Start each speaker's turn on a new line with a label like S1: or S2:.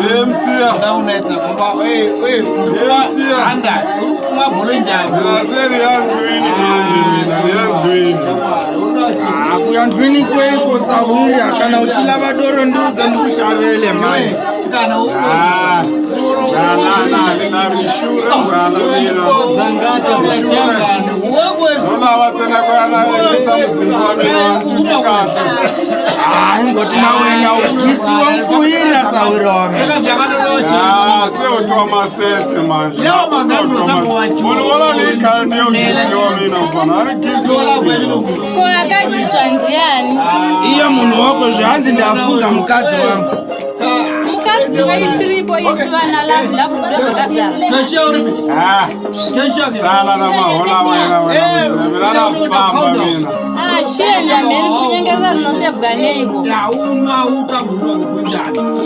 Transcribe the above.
S1: Msia.
S2: Unaunetsa ngoba
S1: Msia.
S2: Andas uma bolo njani.
S1: Naseri yandwini manje mina yandwini.
S3: Kuyandwini kweko sawira kana uchilava doro nduza ndikushavele mani.
S2: Sikana uko.
S1: Na mishure ngana mina.
S2: Zangata unachangana.
S1: Nona watsena kwana ngisa msimba wa mina tutukata.
S3: Ngoti na wena ugisi wa mfuhira sawira wa mina.
S1: Sio toa masese manje.
S2: Leo magano zangu wachi.
S1: Wala nikandi ugisi wa mina mfana. Ari gisi wa mina.
S4: Kwa akajiswa njiani.
S3: Iya munu wako zhanzi ndafuga mkazi wangu.
S4: Mkazi wa itiripo isiwa na lafu kudogo kasala.
S1: Sala na mahola wena mseme. Nana famba mina.
S4: Shenda mbeni kunyengerwa runo sebwa neiko.
S2: Ya uma uta mtu kunjani.